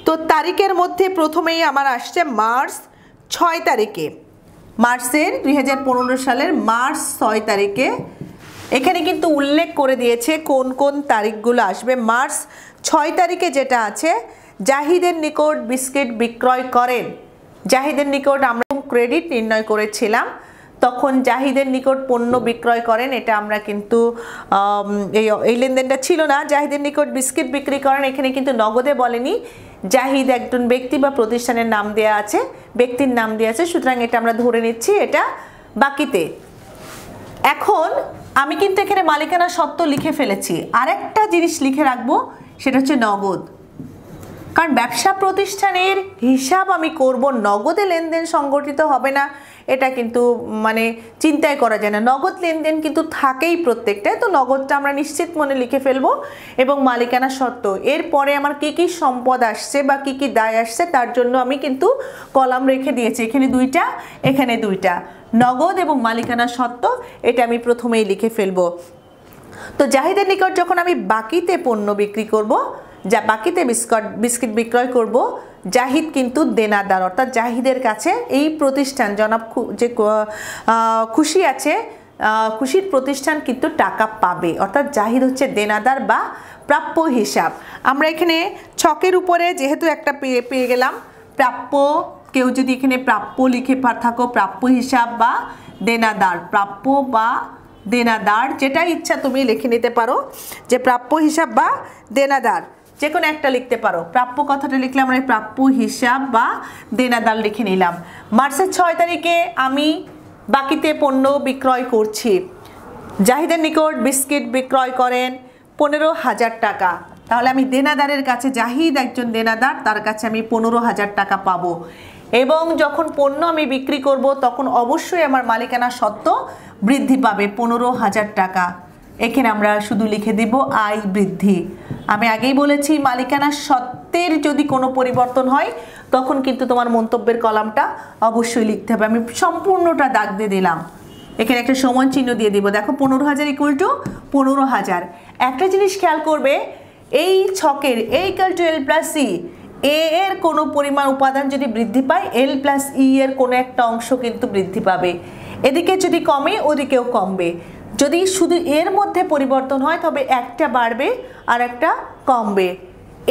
তো তারিখের মধ্যে প্রথমেই আমার আসছে মার্চ 6 তারিখে, মার্চের 2015 সালের মার্চ 6 তারিখে। এখানে কিন্তু উল্লেখ করে দিয়েছে কোন কোন তারিখগুলো আসবে। মার্চ 6 তারিখে যেটা আছে, জাহিদের নিকট বিস্কিট বিক্রয় করেন। জাহিদের নিকট আমরা ক্রেডিট নির্ণয় করেছিলাম, তখন জাহিদের নিকট পণ্য বিক্রয় করেন, এটা আমরা কিন্তু এই লেনদেনটা ছিল না। জাহিদের নিকট বিস্কিট বিক্রি করেন, এখানে কিন্তু নগদে বলেনি, জাহিদ একজন ব্যক্তি বা প্রতিষ্ঠানের নাম দেয়া আছে, ব্যক্তির নাম দেয়া আছে, সুতরাং এটা আমরা ধরে নিচ্ছি এটা বাকিতে। এখন আমি কিন্তু এখানে মালিকানা সত্ত্ব লিখে ফেলেছি, আরেকটা জিনিস লিখে রাখবো, সেটা হচ্ছে নগদ। কারণ ব্যবসা প্রতিষ্ঠানের হিসাব আমি করব, নগদে লেনদেন সংগঠিত হবে না এটা কিন্তু মানে চিন্তাই করা যায় না। নগদ লেনদেন কিন্তু থাকেই প্রত্যেকটায়, তো নগদটা আমরা নিশ্চিত মনে লিখে ফেলবো। এবং মালিকানা সত্ত্ব, এরপরে আমার কি কি সম্পদ আসছে বা কি কি দায় আসছে তার জন্য আমি কিন্তু কলাম রেখে দিয়েছি, এখানে দুইটা, এখানে দুইটা, নগদ এবং মালিকানা সত্ত্ব, এটা আমি প্রথমেই লিখে ফেলবো। তো জাহিদের নিকট যখন আমি বাকিতে পণ্য বিক্রি করব, যা বাকিতে বিস্কিট বিক্রয় করব, জাহিদ কিন্তু দেনাদার, অর্থাৎ জাহিদের কাছে এই প্রতিষ্ঠান জনাব যে খুশি আছে খুশির প্রতিষ্ঠান কিন্তু টাকা পাবে, অর্থাৎ জাহিদ হচ্ছে দেনাদার বা প্রাপ্য হিসাব। আমরা এখানে ছকের উপরে যেহেতু একটা পেয়ে গেলাম প্রাপ্য, কেউ যদি এখানে প্রাপ্য লিখে থাকো, প্রাপ্য হিসাব বা দেনাদার, প্রাপ্য বা দেনাদার যেটা ইচ্ছা তুমি লিখে নিতে পারো, যে প্রাপ্য হিসাব বা দেনাদার যে কোনো একটা লিখতে পারো। প্রাপ্য কথাটা লিখলে আমরা প্রাপ্য হিসাব বা দেনাদার লিখে নিলাম। মার্চের 6 তারিখে আমি বাকিতে পণ্য বিক্রয় করছি। জাহিদের নিকট বিস্কিট বিক্রয় করেন 15,000 টাকা। তাহলে আমি দেনাদারের কাছে, জাহিদ একজন দেনাদার, তার কাছে আমি 15,000 টাকা পাবো। এবং যখন পণ্য আমি বিক্রি করব তখন অবশ্যই আমার মালিকানা সত্ত্ব বৃদ্ধি পাবে 15,000 টাকা। এখানে আমরা শুধু লিখে দিব আয় বৃদ্ধি। আমি আগেই বলেছি মালিকানা সত্ত্বের যদি কোনো পরিবর্তন হয় তখন কিন্তু তোমার মন্তব্যের কলামটা অবশ্যই লিখতে হবে। আমি সম্পূর্ণটা দাগ দিয়ে দিলাম, এখানে একটা সমান চিহ্ন দিয়ে দিব। দেখো 15,000 ইকুয়াল টু 15,000। একটা জিনিস খেয়াল করবে, এই ছকের এ equal to L plus E, এ এর কোনো পরিমাণ উপাদান যদি বৃদ্ধি পায় এল প্লাস ই এর কোনো একটা অংশ কিন্তু বৃদ্ধি পাবে। এদিকে যদি কমে ওদিকেও কমবে। যদি শুধু এর মধ্যে পরিবর্তন হয় তবে একটা বাড়বে আর একটা কমবে।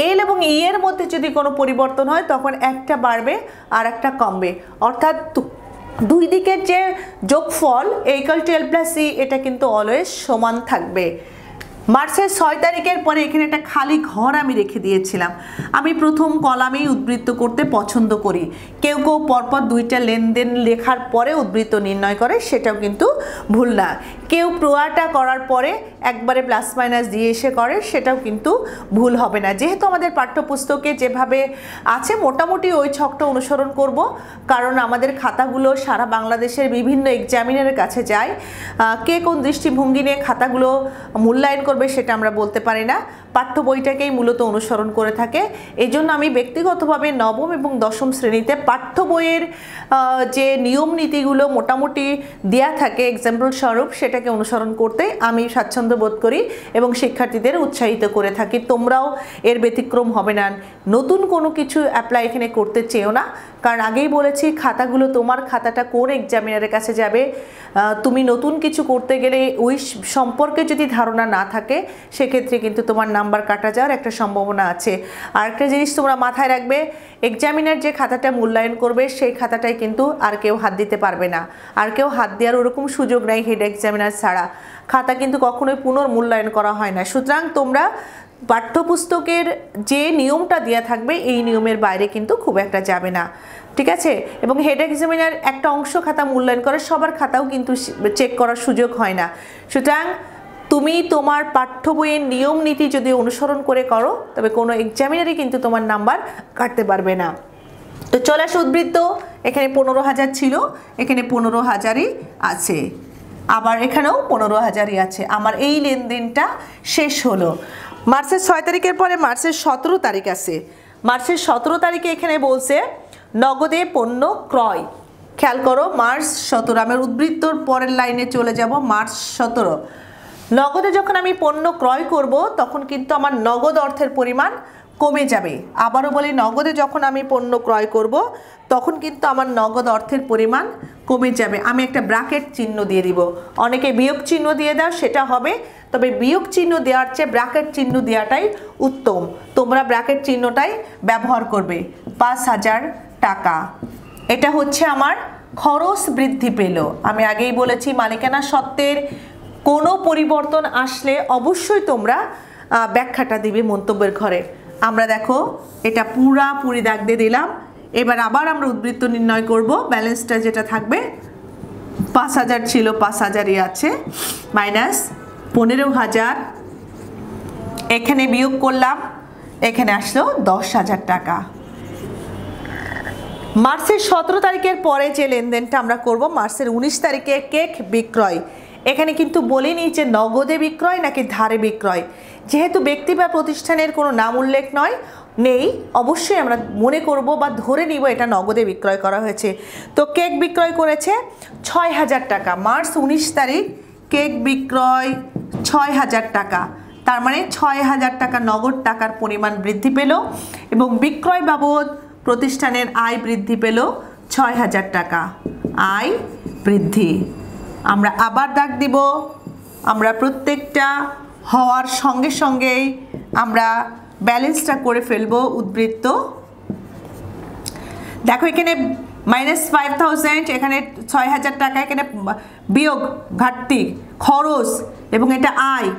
এল এবং ই এর মধ্যে যদি কোনো পরিবর্তন হয় তখন একটা বাড়বে আর একটা কমবে। অর্থাৎ দুই দিকের যে যোগফল এ equal to L plus E, এটা কিন্তু অলওয়েজ সমান থাকবে। মার্চের 6 তারিখের পরে এখানে একটা খালি ঘর আমি রেখে দিয়েছিলাম। আমি প্রথম কলামেই উদ্বৃত্ত করতে পছন্দ করি। কেউ কেউ পরপর 2টা লেনদেন লেখার পরে উদ্বৃত্ত নির্ণয় করে, সেটাও কিন্তু ভুল না। কেউ প্রয়াটা করার পরে একবারে প্লাস মাইনাস দিয়ে এসে করে, সেটাও কিন্তু ভুল হবে না। যেহেতু আমাদের পাঠ্যপুস্তকে যেভাবে আছে মোটামুটি ওই ছকটা অনুসরণ করব, কারণ আমাদের খাতাগুলো সারা বাংলাদেশের বিভিন্ন এক্সামিনারের কাছে যায়। কে কোন দৃষ্টিভঙ্গি নিয়ে খাতাগুলো মূল্যায়ন করবে সেটা আমরা বলতে পারি না, পাঠ্য বইটাকেই মূলত অনুসরণ করে থাকে। এই জন্য আমি ব্যক্তিগতভাবে নবম এবং দশম শ্রেণীতে পাঠ্য বইয়ের যে নিয়ম নীতিগুলো মোটামুটি দেয়া থাকে এক্সাম্পল স্বরূপ, সেটাকে অনুসরণ করতে আমি স্বাচ্ছন্দ্য বোধ করি এবং শিক্ষার্থীদের উৎসাহিত করে থাকি। তোমরাও এর ব্যতিক্রম হবে না। নতুন কোনো কিছু অ্যাপ্লাই এখানে করতে চেও না, কারণ আগেই বলেছি খাতাগুলো, তোমার খাতাটা কোন এক্সামিনারের কাছে যাবে, তুমি নতুন কিছু করতে গেলে ওই সম্পর্কে যদি ধারণা না থাকে সেক্ষেত্রে কিন্তু তোমার নাম্বার কাটা যাওয়ার একটা সম্ভাবনা আছে। আর একটা জিনিস তোমরা মাথায় রাখবে, এক্সামিনার যে খাতাটা মূল্যায়ন করবে সেই খাতাটাই কিন্তু আর কেউ হাত দিতে পারবে না। আর কেউ হাত দেওয়ার ওরকম সুযোগ নাই হেড এক্সামিনার ছাড়া। খাতা কিন্তু কখনোই পুনর্মূল্যায়ন করা হয় না। সুতরাং তোমরা পাঠ্যপুস্তকের যে নিয়মটা দেওয়া থাকবে এই নিয়মের বাইরে কিন্তু খুব একটা যাবে না, ঠিক আছে? এবং হেড এক্সামিনার একটা অংশ খাতা মূল্যায়ন করে, সবার খাতাও কিন্তু চেক করার সুযোগ হয় না। সুতরাং তুমি তোমার পাঠ্য বইয়ের নিয়ম নীতি যদি অনুসরণ করে করো তবে কোনো এক্সামিনারই কিন্তু তোমার নাম্বার কাটতে পারবে না। তো চলে আসো উদ্বৃত্ত। এখানে 15,000 ছিল, এখানে 15,000ই আছে, আবার এখানেও 15,000ই আছে। আমার এই লেনদেনটা শেষ হলো। মার্চের 6 তারিখের পরে মার্চের 17 তারিখ আছে। মার্চের 17 তারিখে এখানে বলছে নগদে পণ্য ক্রয়। খেয়াল করো মার্চ 17, আমি উদ্বৃত্তর পরের লাইনে চলে যাব। মার্চ 17 নগদে যখন আমি পণ্য ক্রয় করব তখন কিন্তু আমার নগদ অর্থের পরিমাণ কমে যাবে। আবারও বলি, নগদে যখন আমি পণ্য ক্রয় করব তখন কিন্তু আমার নগদ অর্থের পরিমাণ কমে যাবে। আমি একটা ব্র্যাকেট চিহ্ন দিয়ে দিব। অনেকে বিয়োগ চিহ্ন দিয়ে দাও, সেটা হবে, তবে বিয়োগ চিহ্ন দেওয়ার চেয়ে ব্র্যাকেট চিহ্ন দেওয়াটাই উত্তম। তোমরা ব্র্যাকেট চিহ্নটাই ব্যবহার করবে। 5,000 টাকা, এটা হচ্ছে আমার খরচ বৃদ্ধি পেল। আমি আগেই বলেছি মালিকানা সত্ত্বের কোনো পরিবর্তন আসলে অবশ্যই তোমরা ব্যাখ্যাটা দিবে মন্তব্যের ঘরে। আমরা দেখো এটা পুরাপুরি দাগ দিয়ে দিলাম। এবার আবার আমরা উদ্বৃত্ত নির্ণয় করব। ব্যালেন্সটা যেটা থাকবে 5,000 ছিল, 5,000ই আছে, মাইনাস 15,000, এখানে বিয়োগ করলাম, এখানে আসলো 10,000 টাকা। মার্চের 17 তারিখের পরে যে লেনদেনটা আমরা করব, মার্চের 19 তারিখে কেক বিক্রয়। এখানে কিন্তু বলিনি যে নগদে বিক্রয় নাকি ধারে বিক্রয়। যেহেতু ব্যক্তি বা প্রতিষ্ঠানের কোনো নাম উল্লেখ নেই, অবশ্যই আমরা মনে করব বা ধরে নিব এটা নগদে বিক্রয় করা হয়েছে। তো কেক বিক্রয় করেছে 6,000 টাকা। মার্চ 19 তারিখ কেক বিক্রয় 6,000 টাকা, তার মানে 6,000 টাকা নগদ টাকার পরিমাণ বৃদ্ধি পেল এবং বিক্রয় বাবদ প্রতিষ্ঠানের আয় বৃদ্ধি পেল 6,000 টাকা। আয় বৃদ্ধি, আমরা আবার দাগ দিব। আমরা প্রত্যেকটা হওয়ার সঙ্গে সঙ্গেই আমরা ব্যালেন্সটা করে ফেলবো উদ্বৃত্ত। দেখো এখানে -5000, এখানে 6000 টাকা, এখানে বিয়োগ ঘাটতি খরচ এবং এটা আয়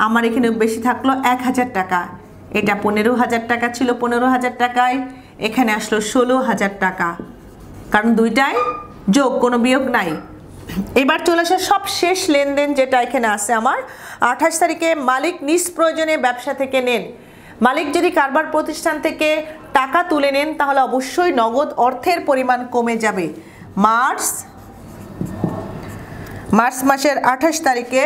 আমার এখানে বেশি থাকলো 1000 টাকা। এটা 15000 টাকা ছিল, 15000 টাকায় এখানে আসলো 16000 টাকা, কারণ দুইটাই যোগ, কোনো বিয়োগ নাই। এবার চলে আসে সব শেষ লেনদেন যেটা এখানে আছে আমার। 28 তারিখে মালিক নিজ প্রয়োজনে ব্যবসা থেকে নেন। মালিক যদি কারবার প্রতিষ্ঠান থেকে টাকা তুলে নেন তাহলে অবশ্যই নগদ অর্থের পরিমাণ কমে যাবে। মার্চ মাসের 28 তারিখে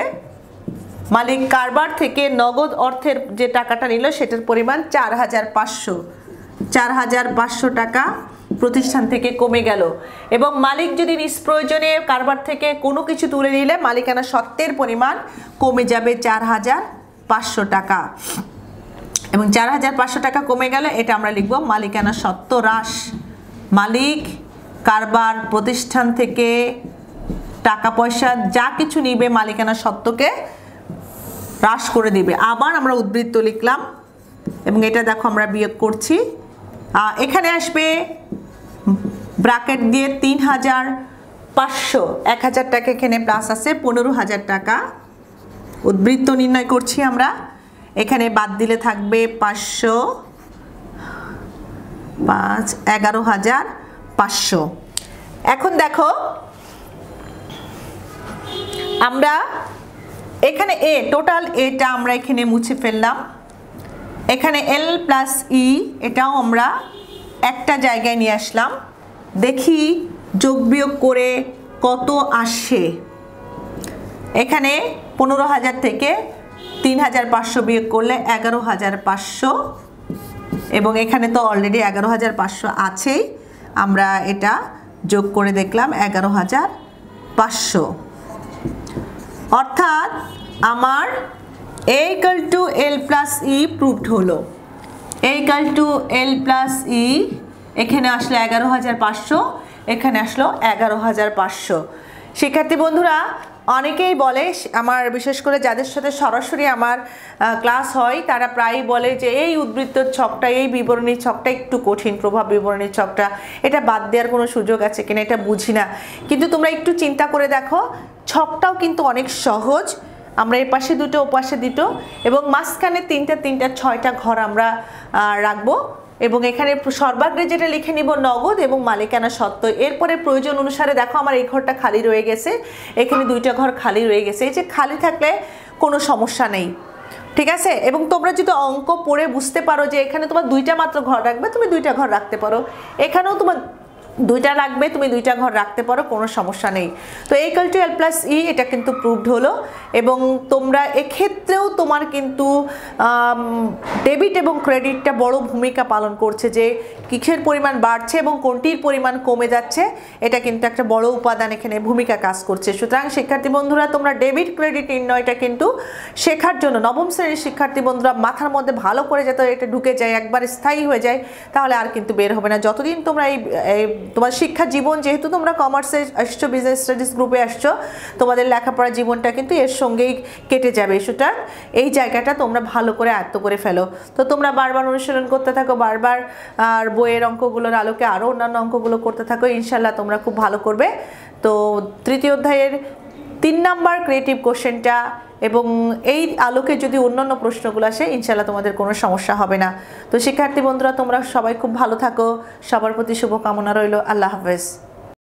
মালিক কারবার থেকে নগদ অর্থের যে টাকাটা নিল সেটার পরিমাণ 4500 টাকা প্রতিষ্ঠান থেকে কমে গেল। এবং মালিক যদি নিষ্প্রয়োজনে কারবার থেকে কোনো কিছু তুলে নিলে মালিকানা সত্ত্বের পরিমাণ কমে যাবে 4500 টাকা। এবং 4500 টাকা কমে গেলে এটা আমরা লিখব মালিকানা সত্ত্ব হ্রাস। মালিক কারবার প্রতিষ্ঠান থেকে টাকা পয়সা যা কিছু নিবে মালিকানা সত্ত্বকে হ্রাস করে দিবে। আবার আমরা উদ্বৃত্ত লিখলাম এবং এটা দেখো আমরা বিয়োগ করছি। এখানে আসবে ব্র্যাকেট দিয়ে 3500, 1000 টাকা এখানে প্লাস আছে, 15000 টাকা উদ্বৃত্ত নির্ণয় করছি আমরা। এখানে বাদ দিলে থাকবে 500, 11500। এখন দেখো আমরা এখানে টোটাল এটা আমরা এখানে মুছে ফেললাম। এখানে L প্লাস E এটাও আমরা একটা জায়গায় নিয়ে আসলাম। দেখি যোগ বিয়োগ করে কত আসে। এখানে 15000 থেকে 3500 বিয়োগ করলে 11500, এবং এখানে তো অলরেডি 11500 আছেই, আমরা এটা যোগ করে দেখলাম 11500। অর্থাৎ আমার A = L plus E proved হলো। A = L প্লাস E এখানে আসলো 11500, এখানে আসলো 11500। শিক্ষার্থী বন্ধুরা অনেকেই বলে, আমার বিশেষ করে যাদের সাথে সরাসরি আমার ক্লাস হয় তারা প্রায়ই বলে যে এই উদ্বৃত্তর ছকটা, এই বিবরণীর ছকটা একটু কঠিন, প্রভাব বিবরণীর ছকটা, এটা বাদ দেওয়ার কোনো সুযোগ আছে কিনা এটা বুঝি না। কিন্তু তোমরা একটু চিন্তা করে দেখো, ছকটাও কিন্তু অনেক সহজ। আমরা এর পাশে দুটো, ওপাশে দুটো, এবং মাঝখানে তিনটা 6টা ঘর আমরা রাখবো। এবং এখানে সর্বাগ্রে যেটা লিখে নিব নগদ এবং মালিকানা সত্ত্ব। এরপরে প্রয়োজন অনুসারে দেখো আমার এই ঘরটা খালি রয়ে গেছে, এখানে 2টা ঘর খালি রয়ে গেছে। এই যে খালি থাকলে কোনো সমস্যা নেই, ঠিক আছে। এবং তোমরা যদি অঙ্ক পড়ে বুঝতে পারো যে এখানে তোমার 2টা মাত্র ঘর রাখবে, তুমি 2টা ঘর রাখতে পারো। এখানেও তোমার 2টা লাগবে, তুমি 2টা ঘর রাখতে পারো, কোনো সমস্যা নেই। তো A = L প্লাস E এটা কিন্তু প্রুভড হলো। এবং তোমরা এক্ষেত্রেও তোমার কিন্তু ডেবিট এবং ক্রেডিটটা বড় ভূমিকা পালন করছে, যে কিসের পরিমাণ বাড়ছে এবং কোনটির পরিমাণ কমে যাচ্ছে, এটা কিন্তু একটা বড় উপাদান এখানে ভূমিকা কাজ করছে। সুতরাং শিক্ষার্থী বন্ধুরা তোমরা ডেবিট ক্রেডিট নির্ণয়টা কিন্তু শেখার জন্য নবম শ্রেণীর শিক্ষার্থী বন্ধুরা মাথার মধ্যে ভালো করে যাতে এটা ঢুকে যায়, একবার স্থায়ী হয়ে যায়, তাহলে আর কিন্তু বের হবে না। যতদিন তোমরা এই তোমার শিক্ষা জীবন, যেহেতু তোমরা কমার্সে আসছো, বিজনেস স্টাডিজ গ্রুপে আসছো, তোমাদের লেখাপড়া জীবনটা কিন্তু এর সঙ্গেই কেটে যাবে। সুতরাং এই জায়গাটা তোমরা ভালো করে আয়ত্ত করে ফেলো। তো তোমরা বারবার অনুশীলন করতে থাকো, বারবার আর বইয়ের অঙ্কগুলোর আলোকে আরও অন্যান্য অঙ্কগুলো করতে থাকো, ইনশাল্লাহ তোমরা খুব ভালো করবে। তো তৃতীয় অধ্যায়ের 3 নাম্বার ক্রিয়েটিভ কোশ্চেনটা এবং এই আলোকে যদি অন্যান্য প্রশ্নগুলো আসে ইনশাল্লাহ তোমাদের কোনো সমস্যা হবে না। তো শিক্ষার্থী বন্ধুরা তোমরা সবাই খুব ভালো থাকো, সবার প্রতি শুভকামনা রইল। আল্লাহ হাফেজ।